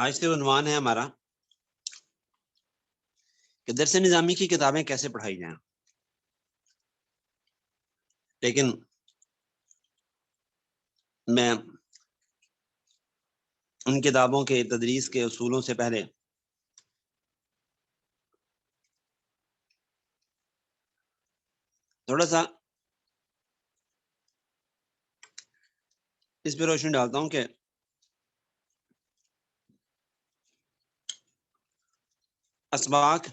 آج سے عنوان ہے ہمارا کہ درس نظامی کی کتابیں کیسے پڑھائی جائیں. لیکن میں ان کتابوں کے تدریس کے اصولوں سے پہلے تھوڑا سا اس پہ روشنی ڈالتا ہوں کہ اسباق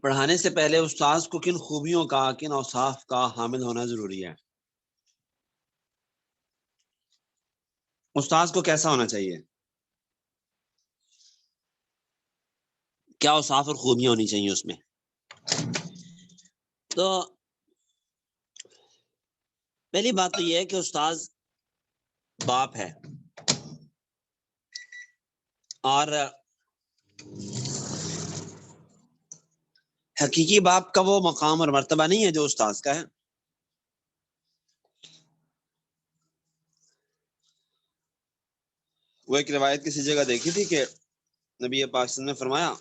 پڑھانے سے پہلے استاذ کو کن خوبیوں کا، کن اوصاف کا حامل ہونا ضروری ہے. استاذ کو کیسا ہونا چاہیے، کیا اوصاف اور خوبیاں ہونی چاہیے اس میں. تو پہلی بات تو یہ ہے کہ استاذ باپ ہے، اور حقیقی باپ کا وہ مقام اور مرتبہ نہیں ہے جو استاذ کا ہے. وہ ایک روایت کسی جگہ دیکھی تھی کہ نبی پاک صلی اللہ علیہ وسلم نے فرمایا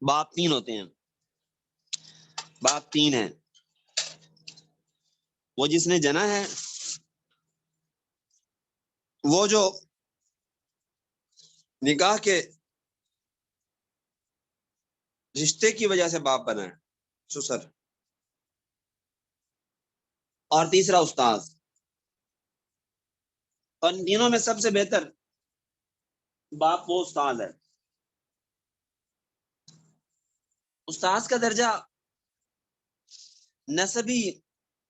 باپ تین ہوتے ہیں، باپ تین ہیں. وہ جس نے جنا ہے، وہ جو نکاح کے رشتے کی وجہ سے باپ بنا ہے، سسر. اور تیسرا استاذ. اور ان تینوں میں سب سے بہتر باپ وہ استاذ ہے. استاذ کا درجہ نسبی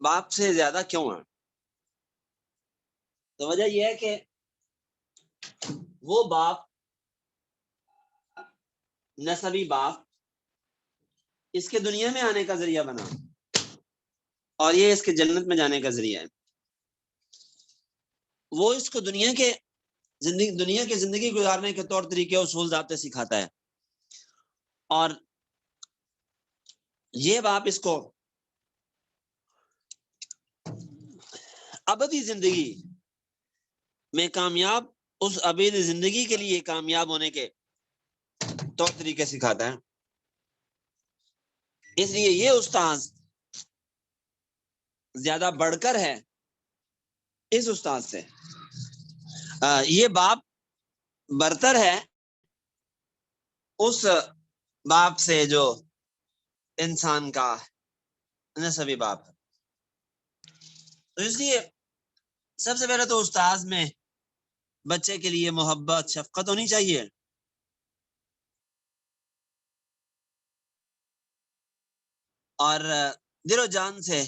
باپ سے زیادہ کیوں ہے؟ تو وجہ یہ ہے کہ وہ باپ، نسبی باپ، اس کے دنیا میں آنے کا ذریعہ بنا، اور یہ اس کے جنت میں جانے کا ذریعہ ہے. وہ اس کو دنیا کی زندگی گزارنے کے طور طریقے اصول ضابطے سکھاتا ہے، اور یہ باپ اس کو ابدی زندگی میں کامیاب، اس ابدی زندگی کے لیے کامیاب ہونے کے طور طریقے سکھاتا ہے. اس لیے یہ استاذ زیادہ بڑھ کر ہے اس استاذ سے. یہ باپ برتر ہے اس باپ سے جو انسان کا نسبی باپ ہے. تو اس لیے سب سے پہلے تو استاذ میں بچے کے لیے محبت، شفقت ہونی چاہیے، اور دل و جان سے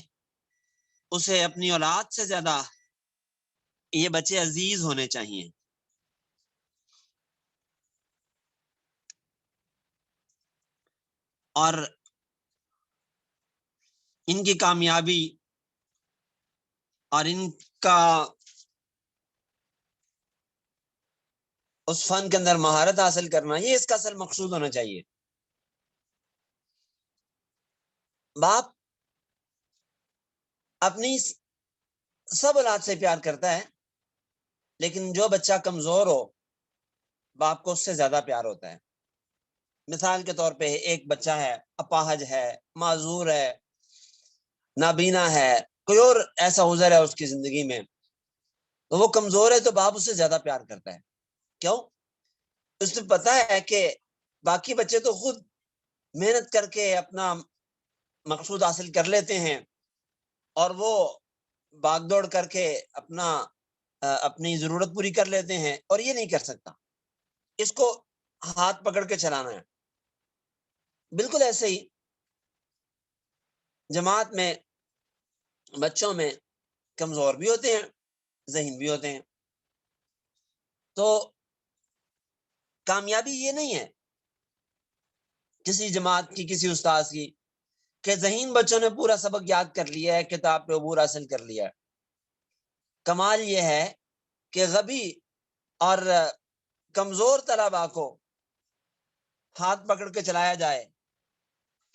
اسے اپنی اولاد سے زیادہ یہ بچے عزیز ہونے چاہیے. اور ان کی کامیابی اور ان کا اس فن کے اندر مہارت حاصل کرنا، یہ اس کا اصل مقصود ہونا چاہیے. باپ اپنی سب اولاد سے پیار کرتا ہے، لیکن جو بچہ کمزور ہو باپ کو اس سے زیادہ پیار ہوتا ہے. مثال کے طور پہ ایک بچہ ہے، اپاہج ہے، معذور ہے، نابینا ہے، کوئی اور ایسا عذر ہے اس کی زندگی میں، تو وہ کمزور ہے تو باپ اس سے زیادہ پیار کرتا ہے. کیوں؟ اس سے پتا ہے کہ باقی بچے تو خود محنت کر کے اپنا مقصود حاصل کر لیتے ہیں، اور وہ بھاگ دوڑ کر کے اپنی ضرورت پوری کر لیتے ہیں، اور یہ نہیں کر سکتا، اس کو ہاتھ پکڑ کے چلانا ہے. بالکل ایسے ہی جماعت میں بچوں میں کمزور بھی ہوتے ہیں، ذہین بھی ہوتے ہیں. تو کامیابی یہ نہیں ہے کسی جماعت کی، کسی استاذ کی، کہ ذہین بچوں نے پورا سبق یاد کر لیا ہے، کتاب پہ عبور حاصل کر لیا ہے. کمال یہ ہے کہ غبی اور کمزور طلباء کو ہاتھ پکڑ کے چلایا جائے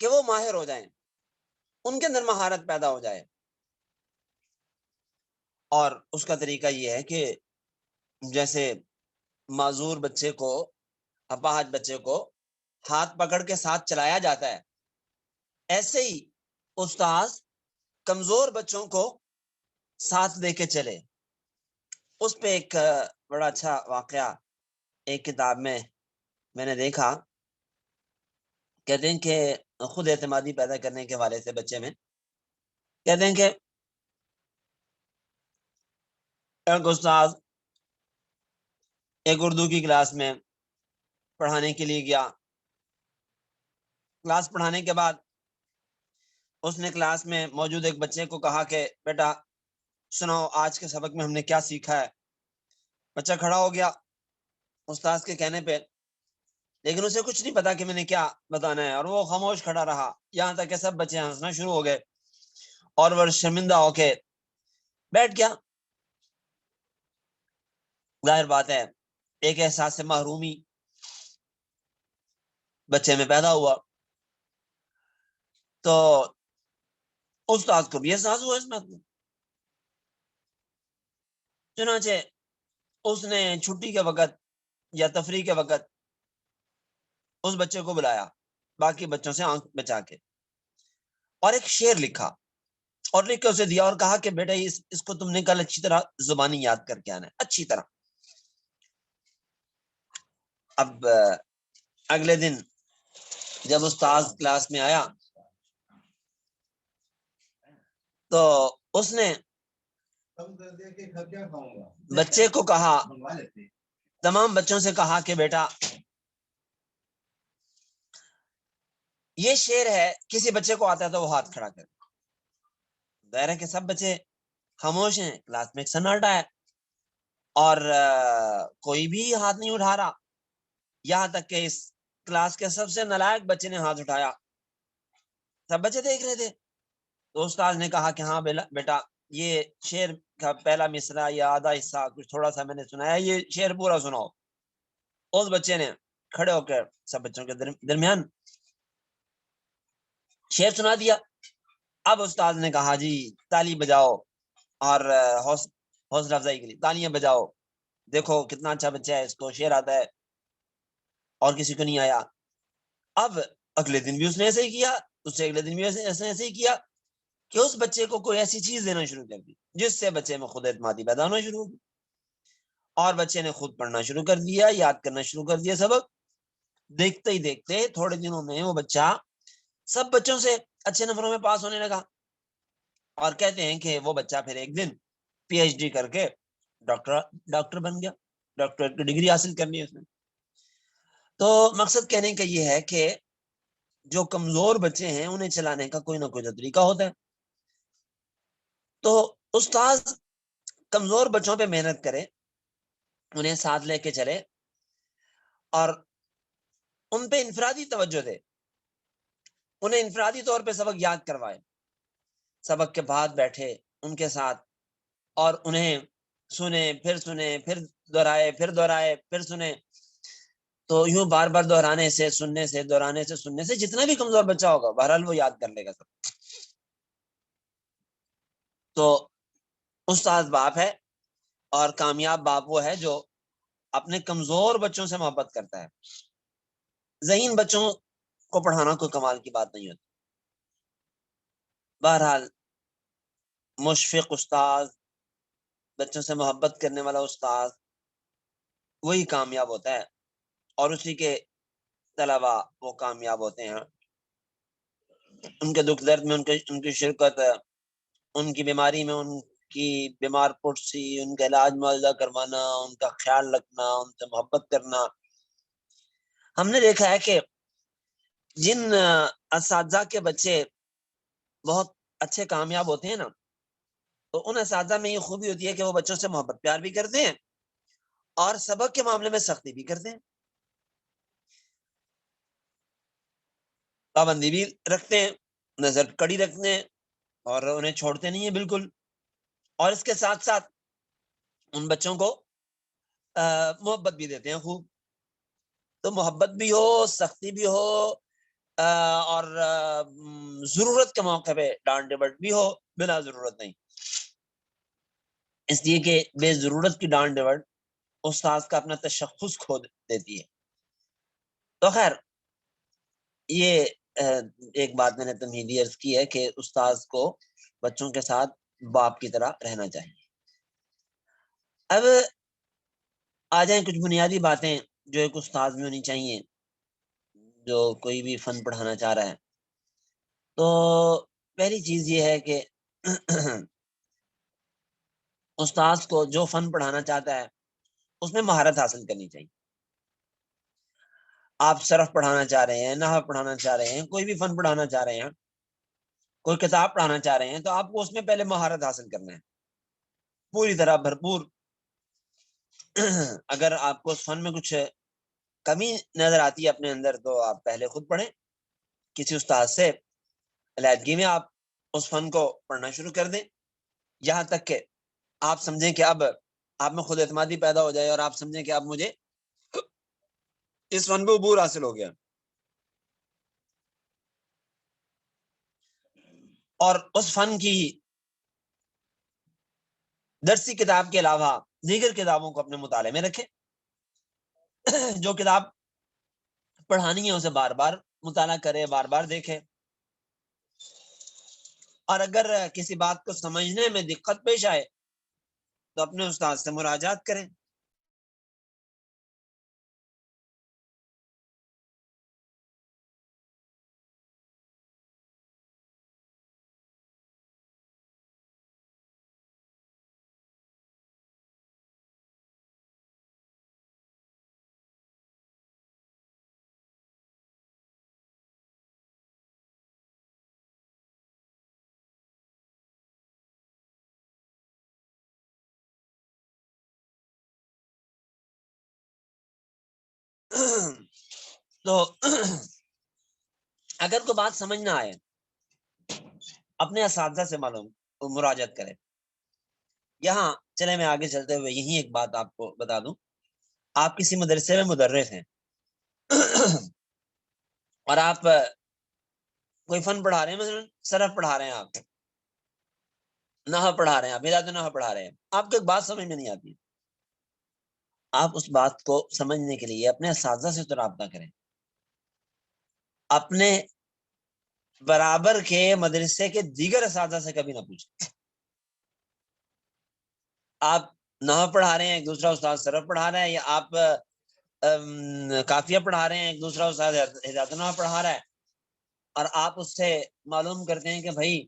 کہ وہ ماہر ہو جائیں، ان کے اندر مہارت پیدا ہو جائے. اور اس کا طریقہ یہ ہے کہ جیسے معذور بچے کو، اپاہج بچے کو ہاتھ پکڑ کے ساتھ چلایا جاتا ہے، ایسے ہی استاذ کمزور بچوں کو ساتھ لے کے چلے. اس پہ ایک بڑا اچھا واقعہ ایک کتاب میں نے دیکھا. کہتے ہیں کہ خود اعتمادی پیدا کرنے کے حوالے سے بچے میں کہتے ہیں کہ ایک استاذ ایک اردو کی کلاس میں پڑھانے کے لیے گیا. کلاس پڑھانے کے بعد اس نے کلاس میں موجود ایک بچے کو کہا کہ بیٹا سناؤ آج کے سبق میں ہم نے کیا سیکھا ہے. بچہ کھڑا ہو گیا استاذ کے کہنے پہ، لیکن اسے کچھ نہیں پتا کہ میں نے کیا بتانا ہے، اور وہ خاموش کھڑا رہا یہاں تک کہ سب بچے ہنسنا شروع ہو گئے اور وہ شرمندہ ہو کے بیٹھ گیا. ظاہر بات ہے ایک احساس سے محرومی بچے میں پیدا ہوا. تو استاد کو بھی احساس ہوا اس بات میں. چنانچہ اس نے چھٹی کے وقت یا تفریح کے وقت اس بچے کو بلایا باقی بچوں سے آنکھ بچا کے، اور ایک شعر لکھا اور لکھ کے اسے دیا اور کہا کہ بیٹا اس کو تم نے کل اچھی طرح زبانی یاد کر کے آنا ہے، اچھی طرح. اب اگلے دن جب استاذ کلاس میں آیا تو اس نے بچے کو کہا، تمام بچوں سے کہا کہ بیٹا یہ شعر ہے، کسی بچے کو آتا ہے تو وہ ہاتھ کھڑا کر. ظاہر ہے کہ سب بچے خاموش ہیں، کلاس میں ایک سناٹا ہے اور کوئی بھی ہاتھ نہیں اٹھا رہا، یہاں تک کہ اس کلاس کے سب سے نالائق بچے نے ہاتھ اٹھایا. سب بچے دیکھ رہے تھے. تو استاد نے کہا کہ ہاں بیٹا یہ شعر کا پہلا مصرع یا آدھا حصہ کچھ تھوڑا سا میں نے سنایا، یہ شعر پورا سناؤ. اس بچے نے کھڑے ہو کر سب بچوں کے درمیان شعر سنا دیا. اب استاد نے کہا جی تالی بجاؤ اور حوصلہ افزائی کے لیے تالیاں بجاؤ، دیکھو کتنا اچھا بچہ ہے، اس کو شعر آتا ہے اور کسی کو نہیں آیا. اب اگلے دن بھی اس نے ایسے ہی کیا، اس سے اگلے دن بھی ایسے ہی کیا کہ اس بچے کو کوئی ایسی چیز دینا شروع کر دی جس سے بچے میں خود اعتمادی پیدا ہونا شروع ہوگی، اور بچے نے خود پڑھنا شروع کر دیا، یاد کرنا شروع کر دیا سبق. دیکھتے ہی دیکھتے تھوڑے دنوں میں وہ بچہ سب بچوں سے اچھے نمبروں میں پاس ہونے لگا. اور کہتے ہیں کہ وہ بچہ پھر ایک دن پی ایچ ڈی کر کے ڈاکٹر بن گیا، ڈاکٹر کی ڈگری حاصل کرنی اس نے. تو مقصد کہنے کا یہ ہے کہ جو کمزور بچے ہیں انہیں چلانے کا کوئی نہ کوئی طریقہ ہوتا ہے. تو استاد کمزور بچوں پہ محنت کرے، انہیں ساتھ لے کے چلے اور ان پہ انفرادی توجہ دے، انہیں انفرادی طور پہ سبق یاد کروائے، سبق کے بعد بیٹھے ان کے ساتھ اور انہیں سنے پھر دہرائے پھر سنے. تو یوں بار بار دہرانے سے سننے سے دہرانے سے سننے سے جتنا بھی کمزور بچہ ہوگا بہرحال وہ یاد کر لے گا سب. تو استاد باپ ہے اور کامیاب باپ وہ ہے جو اپنے کمزور بچوں سے محبت کرتا ہے. ذہین بچوں کو پڑھانا کوئی کمال کی بات نہیں ہوتی. بہرحال مشفق استاد، بچوں سے محبت کرنے والا استاد وہی کامیاب ہوتا ہے اور اسی کے طلبا وہ کامیاب ہوتے ہیں. ان کے دکھ درد میں ان کی شرکت، ان کی بیماری میں ان کی بیمار پرسی، ان کا علاج معالجہ کروانا، ان کا خیال رکھنا، ان سے محبت کرنا. ہم نے دیکھا ہے کہ جن اساتذہ کے بچے بہت اچھے کامیاب ہوتے ہیں نا، تو ان اساتذہ میں یہ خوبی ہوتی ہے کہ وہ بچوں سے محبت پیار بھی کرتے ہیں اور سبق کے معاملے میں سختی بھی کرتے ہیں، پابندی بھی رکھتے ہیں، نظر کڑی رکھتے ہیں اور انہیں چھوڑتے نہیں ہیں بالکل. اور اس کے ساتھ ساتھ ان بچوں کو محبت بھی دیتے ہیں خوب. تو محبت بھی ہو، سختی بھی ہو، اور ضرورت کے موقع پہ ڈانٹ ڈپٹ بھی ہو، بنا ضرورت نہیں، اس لیے کہ بے ضرورت کی ڈانٹ ڈپٹ استاذ کا اپنا تشخص کھو دیتی ہے۔ تو خیر یہ ایک بات میں نے تمہیدی عرض کی ہے کہ استاذ کو بچوں کے ساتھ باپ کی طرح رہنا چاہیے۔ اب آ جائیں کچھ بنیادی باتیں جو ایک استاذ میں ہونی چاہیے جو کوئی بھی فن پڑھانا چاہ رہا ہے۔ تو پہلی چیز یہ ہے کہ استاذ کو جو فن پڑھانا چاہتا ہے اس میں مہارت حاصل کرنی چاہیے۔ آپ صرف پڑھانا چاہ رہے ہیں، نحو پڑھانا چاہ رہے ہیں، کوئی بھی فن پڑھانا چاہ رہے ہیں، کوئی کتاب پڑھانا چاہ رہے ہیں، تو آپ کو اس میں پہلے مہارت حاصل کرنا ہے پوری طرح بھرپور۔ اگر آپ کو اس فن میں کچھ کمی نظر آتی ہے اپنے اندر تو آپ پہلے خود پڑھیں، کسی استاد سے علیحدگی میں آپ اس فن کو پڑھنا شروع کر دیں، یہاں تک کہ آپ سمجھیں کہ اب آپ میں خود اعتمادی پیدا ہو جائے اور آپ سمجھیں کہ اب مجھے اس فن پہ عبور حاصل ہو گیا۔ اور اس فن کی درسی کتاب کے علاوہ دیگر کتابوں کو اپنے مطالعے میں رکھیں، جو کتاب پڑھانی ہے اسے بار بار مطالعہ کرے، بار بار دیکھے، اور اگر کسی بات کو سمجھنے میں دقت پیش آئے تو اپنے استاد سے مراجعات کریں۔ تو اگر کوئی بات سمجھ نہ آئے اپنے اساتذہ سے معلوم مراجعت کریں۔ یہاں چلے میں آگے چلتے ہوئے یہی ایک بات آپ کو بتا دوں، آپ کسی مدرسے میں مدرس ہیں اور آپ کوئی فن پڑھا رہے ہیں، مثلا صرف پڑھا رہے ہیں، آپ نحو پڑھا رہے ہیں، آپ ہدایت نحو پڑھا رہے ہیں، آپ کو ایک بات سمجھ میں نہیں آتی، آپ اس بات کو سمجھنے کے لیے اپنے اساتذہ سے تو رابطہ کریں، اپنے برابر کے مدرسے کے دیگر اساتذہ سے کبھی نہ پوچھیں۔ آپ نحو پڑھا رہے ہیں، ایک دوسرا استاد صرف پڑھا رہا ہے، یا آپ کافیہ پڑھا رہے ہیں، ایک دوسرا استاد ہدایت نحو پڑھا رہا ہے، اور آپ اس سے معلوم کرتے ہیں کہ بھائی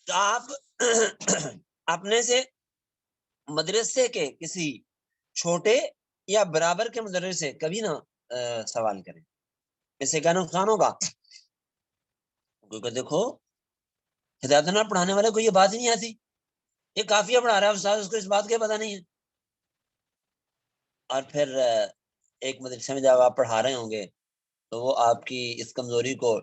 تو آپ اپنے سے مدرسے کے کسی چھوٹے یا برابر کے مدرسے سے کبھی نہ سوال کریں، اس سے کیا نقصان ہوگا؟ کیونکہ دیکھو ہدایت نحو پڑھانے والے کو یہ بات ہی نہیں آتی، یہ کافیہ پڑھا رہا ہے استاد، اس کو اس بات کا پتہ نہیں ہے، اور پھر ایک مدرسے میں جب آپ پڑھا رہے ہوں گے تو وہ آپ کی اس کمزوری کو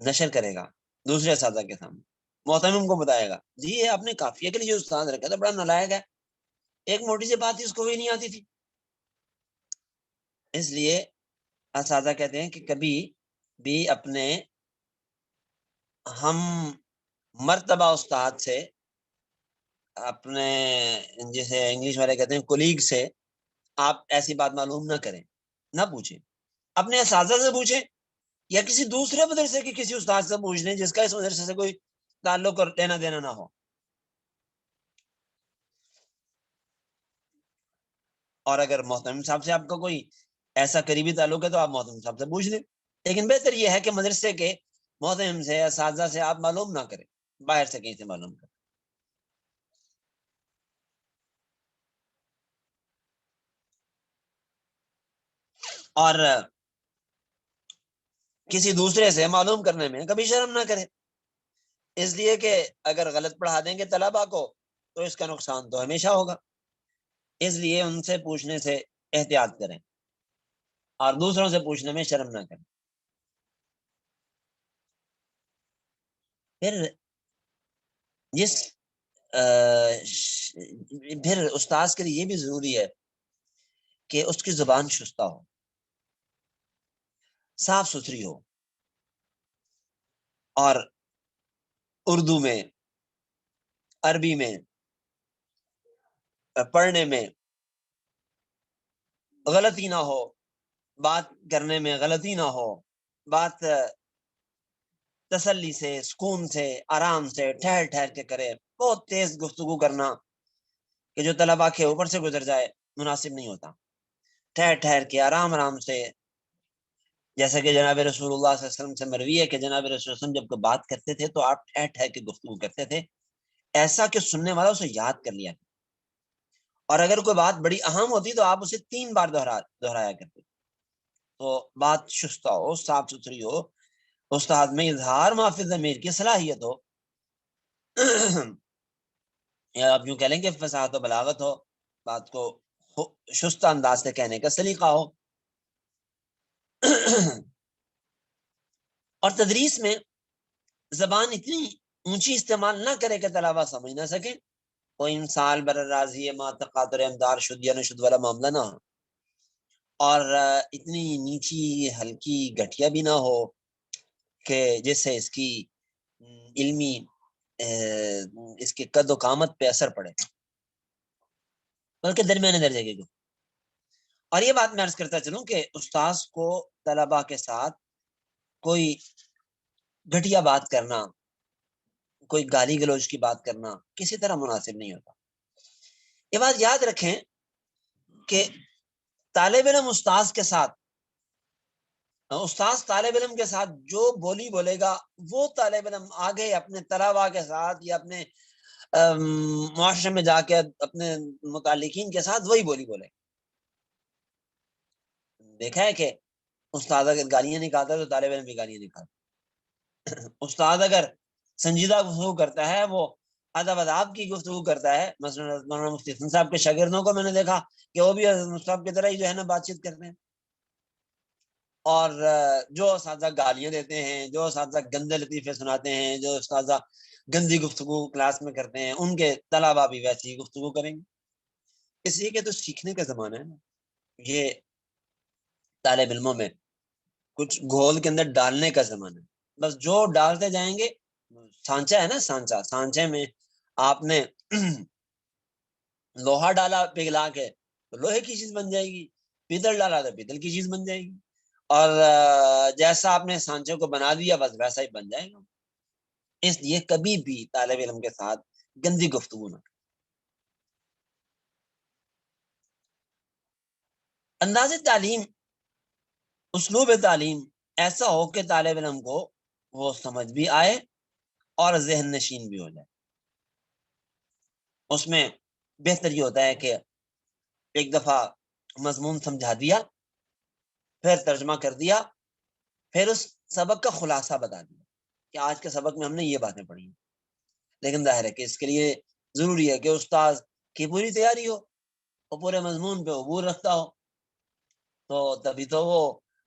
نشر کرے گا دوسرے اساتذہ کے سامنے، محتمم کو بتائے گا جی یہ آپ نے کافیہ کے لیے جو استاد رکھا تھا بڑا نالائق ہے، ایک موٹی سی بات تھی اس کو بھی نہیں آتی تھی۔ اس لیے اساتذہ کہتے ہیں کہ کبھی بھی اپنے ہم مرتبہ استاد سے، اپنے جسے انگلش والے کہتے ہیں کولیگ سے، آپ ایسی بات معلوم نہ کریں، نہ پوچھیں، اپنے اساتذہ سے پوچھیں، یا کسی دوسرے مدرسے کے کسی استاد سے پوچھ لیں جس کا اس مدرسے سے کوئی تعلق اور لینا دینا نہ ہو۔ اور اگر محترم صاحب سے آپ کا کوئی ایسا قریبی تعلق ہے تو آپ محترم صاحب سے پوچھ لیں، لیکن بہتر یہ ہے کہ مدرسے کے محترم سے، اساتذہ سے آپ معلوم نہ کریں، باہر سے کہیں سے معلوم کریں۔ اور کسی دوسرے سے معلوم کرنے میں کبھی شرم نہ کرے، اس لیے کہ اگر غلط پڑھا دیں گے طلبا کو تو اس کا نقصان تو ہمیشہ ہوگا، اس لیے ان سے پوچھنے سے احتیاط کریں اور دوسروں سے پوچھنے میں شرم نہ کریں۔ پھر جس پھر استاذ کے لیے یہ بھی ضروری ہے کہ اس کی زبان شستہ ہو، صاف ستھری ہو، اور اردو میں، عربی میں، پڑھنے میں غلطی نہ ہو، بات کرنے میں غلطی نہ ہو، بات تسلی سے، سکون سے، آرام سے، ٹھہر ٹھہر کے کرے۔ بہت تیز گفتگو کرنا کہ جو طلبا کے اوپر سے گزر جائے مناسب نہیں ہوتا، ٹھہر ٹھہر کے آرام آرام سے، جیسا کہ جناب رسول اللہ صلی اللہ علیہ وسلم سے مروی ہے کہ جناب رسول اللہ صلی اللہ علیہ وسلم جب کوئی بات کرتے تھے تو آپ ٹھہر ٹھہر کے گفتگو کرتے تھے، ایسا کہ سننے والا اسے یاد کر لیا، اور اگر کوئی بات بڑی اہم ہوتی تو آپ اسے 3 بار دہرایا کرتے۔ تو بات شستہ ہو، صاف ستھری ہو، استاد میں اظہار معافی ضمیر کی صلاحیت ہو، یا آپ یوں کہہ لیں کہ فصاحت و بلاغت ہو، بات کو شستہ انداز سے کہنے کا سلیقہ ہو۔ اور تدریس میں زبان اتنی اونچی استعمال نہ کرے کہ طلبا سمجھ نہ سکیں، کوئی مثال بر راضی ما تقاطر امدار شد یا نشد والا معاملہ نہ ہو، اور اتنی نیچی ہلکی گھٹیا بھی نہ ہو کہ جس سے اس کی علمی اس کے قد و قامت پہ اثر پڑے، بلکہ درمیانے درجے کے۔ اور یہ بات میں عرض کرتا چلوں کہ استاذ کو طلبا کے ساتھ کوئی گھٹیا بات کرنا، کوئی گالی گلوچ کی بات کرنا کسی طرح مناسب نہیں ہوتا۔ یہ بات یاد رکھیں کہ طالب علم استاذ کے ساتھ، استاذ طالب علم کے ساتھ جو بولی بولے گا وہ طالب علم آگے اپنے طلبا کے ساتھ یا اپنے معاشرے میں جا کے اپنے متعلقین کے ساتھ وہی بولی بولے۔ دیکھا ہے کہ استاد اگر گالیاں نکالتا ہے تو طالب علم بھی گالیاں نکالتا، استاد اگر سنجیدہ گفتگو کرتا ہے، وہ ادب اداب کی گفتگو کرتا ہے، مثلا مولانا مفتی حسن صاحب کے شاگردوں کو میں نے دیکھا کہ وہ بھی صاحب کی طرح ہی جو ہے نا بات چیت کرتے ہیں، اور جو اساتذہ گالیاں دیتے ہیں، جو اساتذہ گندے لطیفے سناتے ہیں، جو اساتذہ گندی گفتگو کلاس میں کرتے ہیں، ان کے طلبا بھی ویسی ہی گفتگو کریں گے، اس لیے کہ تو سیکھنے کا زمانہ ہے نا، یہ طالب علموں میں کچھ گھول کے اندر ڈالنے کا زمانہ ہے، بس جو ڈالتے جائیں گے، سانچہ ہے نا، سانچے میں آپ نے لوہا ڈالا پگھلا کے تو لوہے کی چیز بن جائے گی، پیتل ڈالا تو پیتل کی چیز بن جائے گی، اور جیسا آپ نے سانچے کو بنا دیا بس ویسا ہی بن جائے گا۔ اس لیے کبھی بھی طالب علم کے ساتھ گندی گفتگو نہ۔ انداز تعلیم، اسلوب تعلیم ایسا ہو کہ طالب علم کو وہ سمجھ بھی آئے اور ذہن نشین بھی ہو جائے۔ اس میں بہتر یہ ہوتا ہے کہ ایک دفعہ مضمون سمجھا دیا، پھر ترجمہ کر دیا، پھر اس سبق کا خلاصہ بتا دیا کہ آج کے سبق میں ہم نے یہ باتیں پڑھی ہیں۔ لیکن ظاہر ہے کہ اس کے لیے ضروری ہے کہ استاذ کی پوری تیاری ہو، وہ پورے مضمون پہ عبور رکھتا ہو، تو تبھی تو وہ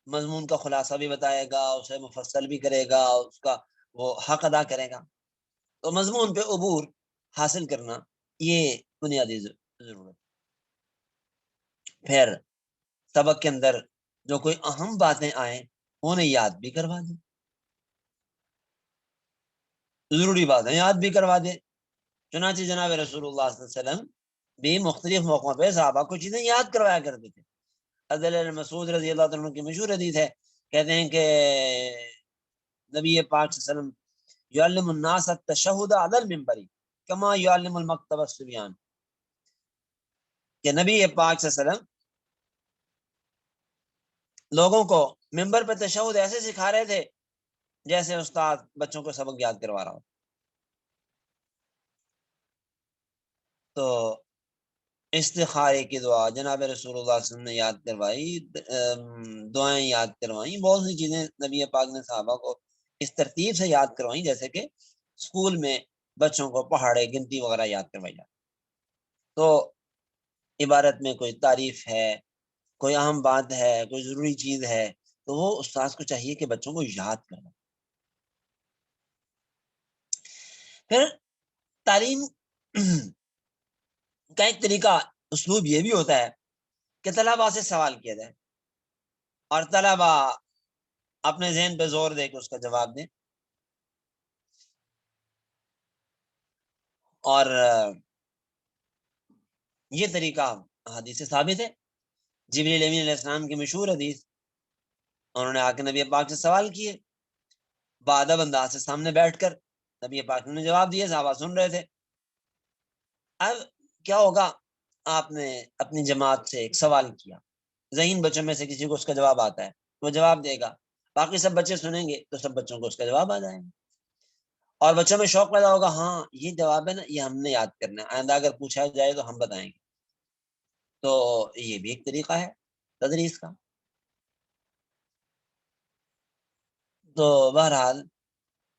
مضمون کا خلاصہ بھی بتائے گا، اسے مفصل بھی کرے گا، اس کا وہ حق ادا کرے گا۔ تو مضمون پہ عبور حاصل کرنا یہ بنیادی ضرورت۔ پھر سبق کے اندر جو کوئی اہم باتیں آئیں انہیں یاد بھی کروا دیں، ضروری باتیں یاد بھی کروا دیں۔ چنانچہ جناب رسول اللہ صلی اللہ علیہ وسلم بھی مختلف موقعوں پہ صحابہ کو چیزیں یاد کروایا کرتے تھے۔ حضرت مسعود رضی اللہ عنہ کی مشہور حدیث ہے، کہتے ہیں کہ نبی پاک صلی اللہ علیہ وسلم یعلم الناس التشہد علی المنبر کما یعلم المکتب الصبیان، کہ نبی پاک صلی اللہ علیہ وسلم لوگوں کو منبر پہ تشہد ایسے سکھا رہے تھے جیسے استاد بچوں کو سبق یاد کروا رہا ہو۔ تو استخارے کی دعا جناب رسول اللہ صلی اللہ علیہ وسلم نے یاد کروائی، دعائیں یاد کروائی، بہت سی چیزیں نبی پاک نے صحابہ کو اس ترتیب سے یاد کروائیں جیسے کہ اسکول میں بچوں کو پہاڑے گنتی وغیرہ یاد کروائی جاتی۔ تو عبارت میں کوئی تعریف ہے، کوئی اہم بات ہے، کوئی ضروری چیز ہے، تو وہ استاذ کو چاہیے کہ بچوں کو یاد کرو۔ پھر تعلیم کا ایک طریقہ اسلوب یہ بھی ہوتا ہے کہ طلباء سے سوال کیا جائے اور طلباء اپنے ذہن پہ زور دے کے اس کا جواب دیں، اور یہ طریقہ حدیث سے ثابت ہے۔ جبریل امین علیہ السلام کی مشہور حدیث، انہوں نے آ کے نبی پاک سے سوال کیے، بادب انداز سے سامنے بیٹھ کر نبی پاک نے جواب دیے، صحابہ سن رہے تھے۔ اب کیا ہوگا، آپ نے اپنی جماعت سے ایک سوال کیا، ذہین بچوں میں سے کسی کو اس کا جواب آتا ہے، وہ جواب دے گا، باقی سب بچے سنیں گے تو سب بچوں کو اس کا جواب آ جائے گا، اور بچوں میں شوق پیدا ہوگا، ہاں یہ جواب ہے نا، یہ ہم نے یاد کرنا ہے، آئندہ اگر پوچھا جائے تو ہم بتائیں گے۔ تو یہ بھی ایک طریقہ ہے تدریس کا۔ تو بہرحال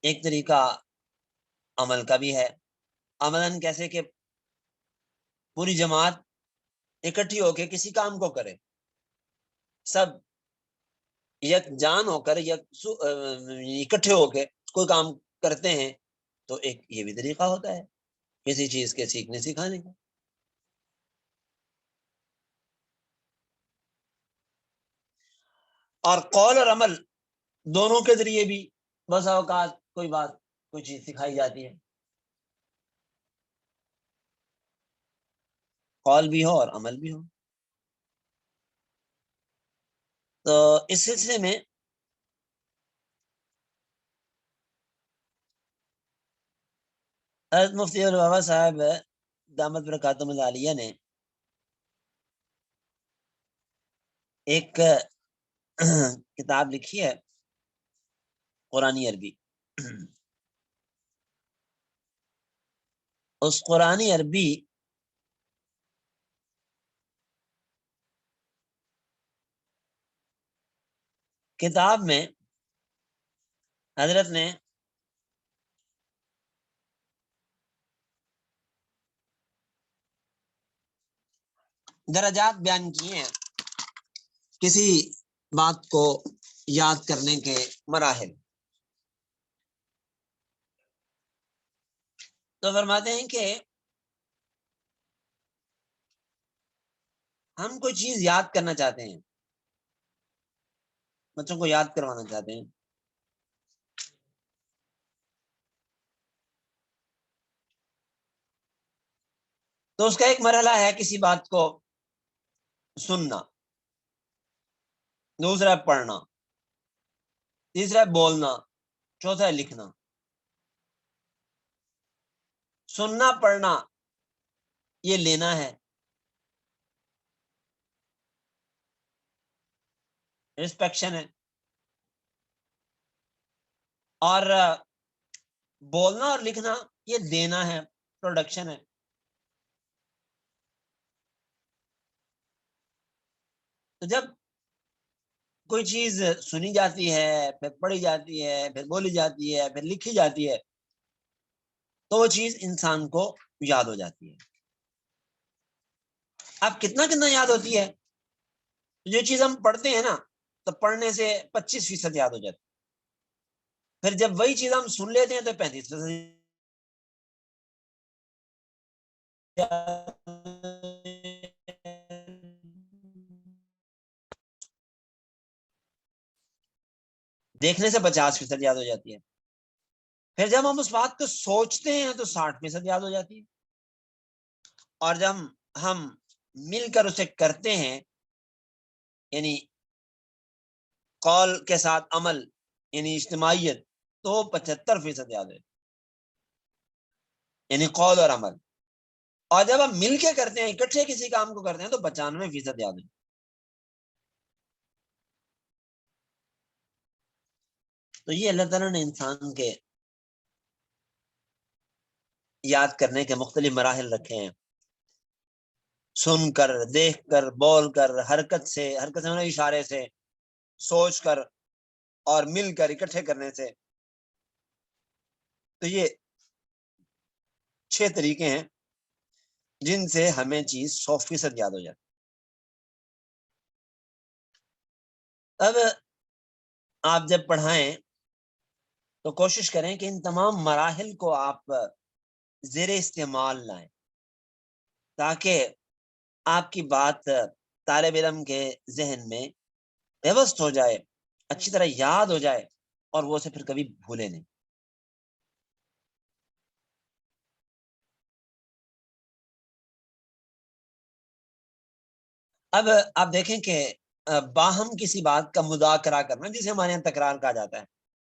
ایک طریقہ عمل کا بھی ہے، عملاً کیسے کہ پوری جماعت اکٹھی ہو کے کسی کام کو کرے، سب یک جان ہو کر اکٹھے ہو کے کوئی کام کرتے ہیں، تو ایک یہ بھی طریقہ ہوتا ہے کسی چیز کے سیکھنے سکھانے کا۔ اور قول اور عمل دونوں کے ذریعے بھی بسا اوقات کوئی بات، کوئی چیز سکھائی جاتی ہے، قول بھی ہو اور عمل بھی ہو۔ تو اس سلسلے میں حضرت مفتی بابا صاحب دامت برکاتہم العالیہ نے ایک کتاب لکھی ہے قرآنی عربی۔ اس قرآنی عربی کتاب میں حضرت نے درجات بیان کیے ہیں کسی بات کو یاد کرنے کے مراحل۔ تو فرماتے ہیں کہ ہم کوئی چیز یاد کرنا چاہتے ہیں، بچوں کو یاد کروانا چاہتے ہیں، تو اس کا ایک مرحلہ ہے کسی بات کو سننا، دوسرا ہے پڑھنا، تیسرا ہے بولنا، چوتھا ہے لکھنا۔ سننا پڑھنا یہ لینا ہے، انسپیکشن ہے، اور بولنا اور لکھنا یہ دینا ہے، پروڈکشن ہے۔ تو جب کوئی چیز سنی جاتی ہے، پھر پڑھی جاتی ہے، پھر بولی جاتی ہے، پھر لکھی جاتی ہے، تو وہ چیز انسان کو یاد ہو جاتی ہے۔ اب کتنا کتنا یاد ہوتی ہے، جو چیز ہم پڑھتے ہیں نا تو پڑھنے سے 25% یاد ہو جاتی ہے، پھر جب وہی چیز ہم سن لیتے ہیں تو 35% دیکھنے سے 50% یاد ہو جاتی ہے، پھر جب ہم اس بات کو سوچتے ہیں تو 60% یاد ہو جاتی ہے، اور جب ہم مل کر اسے کرتے ہیں، یعنی قول کے ساتھ عمل، یعنی اجتماعیت، تو 75% یاد ہے، یعنی قول اور عمل۔ اور جب ہم مل کے کرتے ہیں، اکٹھے کسی کام کو کرتے ہیں، تو 95% یاد ہے۔ تو یہ اللہ تعالیٰ نے انسان کے یاد کرنے کے مختلف مراحل رکھے ہیں۔ سن کر، دیکھ کر، بول کر، حرکت سے اشارے سے، سوچ کر اور مل کر اکٹھے کرنے سے. تو یہ 6 طریقے ہیں جن سے ہمیں چیز 100% یاد ہو جاتی. اب آپ جب پڑھائیں تو کوشش کریں کہ ان تمام مراحل کو آپ زیر استعمال لائیں، تاکہ آپ کی بات طالب علم کے ذہن میں پیوست ہو جائے، اچھی طرح یاد ہو جائے، اور وہ اسے پھر کبھی بھولے نہیں. اب آپ دیکھیں کہ باہم کسی بات کا مذاکرہ کرنا، جسے ہمارے یہاں تکرار کہا جاتا ہے،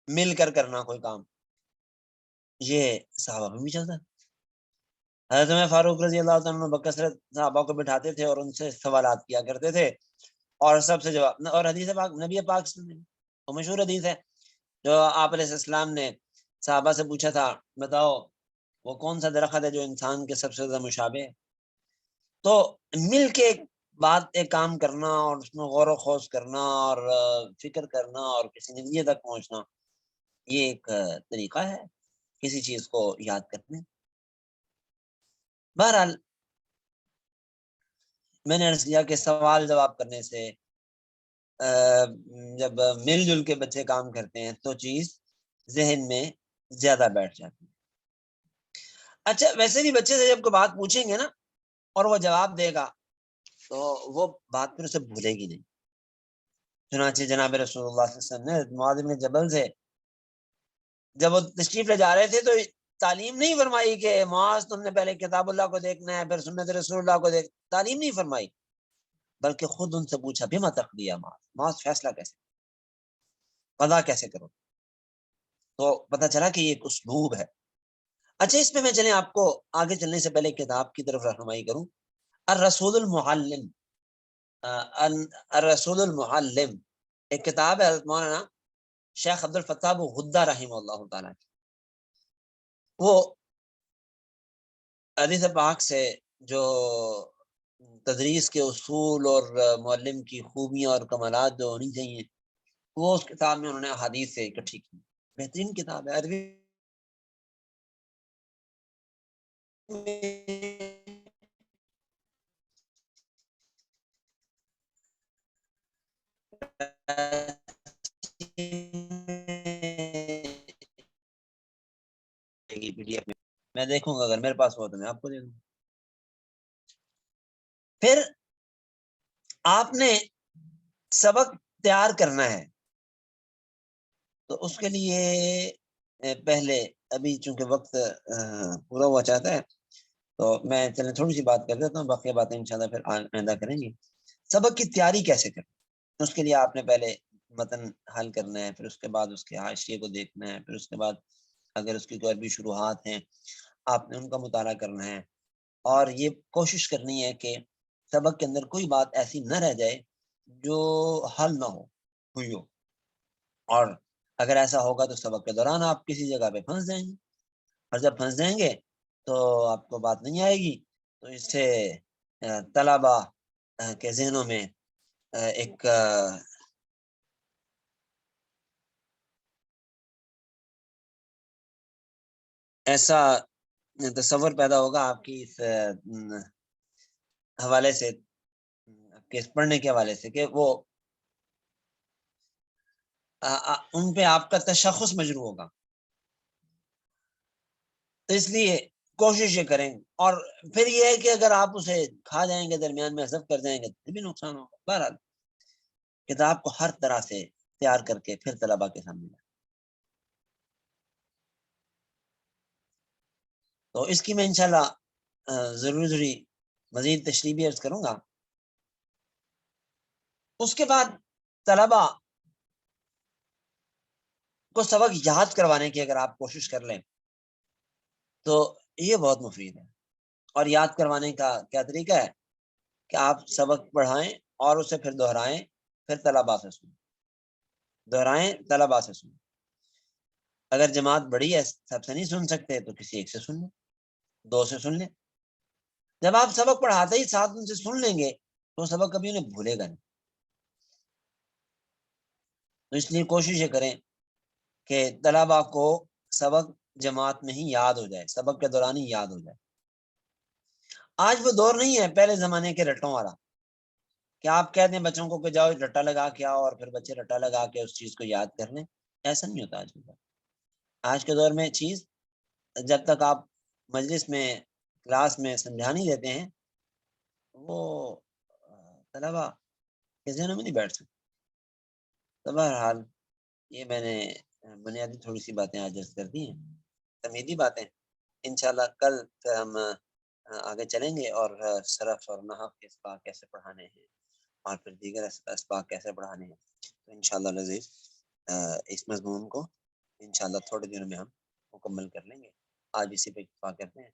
مل کر کرنا کوئی کام، یہ صحابہ میں بھی چلتا ہے. حضرت عمر فاروق رضی اللہ عنہ بکثرت صحابہ کو بٹھاتے تھے اور ان سے سوالات کیا کرتے تھے، اور سب سے جواب. اور حدیث پاک نبی پاک وہ مشہور حدیث ہے جو آپ علیہ السلام نے صحابہ سے پوچھا تھا، بتاؤ وہ کون سا درخت ہے جو انسان کے سب سے زیادہ مشابہ ہے. تو مل کے ایک بات، ایک کام کرنا اور اس میں غور و خوض کرنا اور فکر کرنا اور کسی نتیجے تک پہنچنا، یہ ایک طریقہ ہے کسی چیز کو یاد کرنے. بہرحال میں نے عرض کیا کہ سوال جواب کرنے سے جب مل جل کے بچے کام کرتے ہیں تو چیز ذہن میں زیادہ بیٹھ جاتی ہے. اچھا، ویسے بھی بچے سے جب کوئی بات پوچھیں گے نا اور وہ جواب دے گا تو وہ بات پھر اسے بھولے گی نہیں. چنانچہ جناب رسول اللہ صلی اللہ علیہ وسلم نے معاذ بن جبل سے جب وہ تشریف لے جا رہے تھے تو تعلیم نہیں فرمائی کہ معاذ تم نے پہلے کتاب اللہ کو دیکھنا ہے پھر سنت رسول اللہ کو تعلیم نہیں فرمائی، بلکہ خود ان سے پوچھا بما تقضی معاذ فیصلہ کیسے، قضا کیسے کرو. تو پتہ چلا کہ یہ ایک اسلوب ہے. اچھا، اس پہ میں چلیں آپ کو آگے چلنے سے پہلے کتاب کی طرف رہنمائی کروں. الرسول المعلم، الرسول المعلم ایک کتاب ہے حضرت مولانا شیخ عبد الفتاح غدہ رحمہ اللہ تعالیٰ کی. وہ حدیث پاک سے جو تدریس کے اصول اور معلم کی خوبیاں اور کمالات جو ہونی چاہیے، وہ اس کتاب میں انہوں نے احادیث سے اکٹھی کی. بہترین کتاب ہے. عربی پی ڈی ایف میں دیکھوں گا، اگر میرے پاس ہو تو میں آپ کو دے دوں. پھر آپ نے سبق تیار کرنا ہے تو اس کے لیے پہلے ابھی چونکہ وقت پورا ہوا چاہتا ہے تو میں چلیں تھوڑی سی بات کر دیتا ہوں، باقی باتیں انشاءاللہ پھر آئندہ کریں گے. سبق کی تیاری کیسے کریں؟ اس کے لیے آپ نے پہلے متن حل کرنا ہے، پھر اس کے بعد اس کے حاشیے کو دیکھنا ہے، پھر اس کے بعد اگر اس کی کوئی عربی شروحات ہیں آپ نے ان کا مطالعہ کرنا ہے، اور یہ کوشش کرنی ہے کہ سبق کے اندر کوئی بات ایسی نہ رہ جائے جو حل نہ ہوئی ہو. اور اگر ایسا ہوگا تو سبق کے دوران آپ کسی جگہ پہ پھنس جائیں گے، اور جب پھنس جائیں گے تو آپ کو بات نہیں آئے گی. تو اس سے طلبا کے ذہنوں میں ایک ایسا تصور پیدا ہوگا آپ کی اس حوالے سے، آپ کے اس پڑھنے کے حوالے سے، کہ وہ ان پہ آپ کا تشخص مجروح ہوگا. تو اس لیے کوشش یہ کریں. اور پھر یہ ہے کہ اگر آپ اسے کھا جائیں گے، درمیان میں حذف کر جائیں گے تو بھی نقصان ہوگا. بہرحال کتاب کو ہر طرح سے تیار کر کے پھر طلبا کے سامنے لائیں. تو اس کی میں انشاءاللہ ضروری مزید تشریح بھی عرض کروں گا. اس کے بعد طلبا کو سبق یاد کروانے کی اگر آپ کوشش کر لیں تو یہ بہت مفید ہے. اور یاد کروانے کا کیا طریقہ ہے کہ آپ سبق پڑھائیں اور اسے پھر دہرائیں، پھر طلبا سے سنیں، دہرائیں، طلبا سے سنیں. اگر جماعت بڑی ہے، سب سے نہیں سن سکتے تو کسی ایک سے سن لیں، 2 سے سن لیں. جب آپ سبق پڑھاتے ہی ساتھ ان سے سن لیں گے تو سبق کبھی انہیں بھولے گا نہیں. تو اس لیے کوشش یہ کریں کہ طلبا کو سبق جماعت میں ہی یاد ہو جائے، سبق کے دوران ہی یاد ہو جائے. آج وہ دور نہیں ہے پہلے زمانے کے رٹوں والا کہ آپ کہتے ہیں بچوں کو کہ جاؤ رٹا لگا کے آؤ اور پھر بچے رٹا لگا کے اس چیز کو یاد کر لیں. ایسا نہیں ہوتا آج کے دور. آج کے دور میں چیز جب تک آپ مجلس میں کلاس میں سمجھا نہیں دیتے ہیں وہ طلبا کے ذہنوں میں نہیں بیٹھ سکتے. تو بہرحال یہ میں نے بنیادی تھوڑی سی باتیں آج کر دی ہیں، تمیدی باتیں. انشاءاللہ کل پھر ہم آگے چلیں گے اور صرف اور نحو کے اسباق کیسے پڑھانے ہیں اور پھر دیگر اسباق کیسے پڑھانے ہیں. تو انشاءاللہ لذیذ اس مضمون کو انشاءاللہ تھوڑے دنوں میں ہم مکمل کر لیں گے. آج اسی پہ اتفاق کرتے ہیں.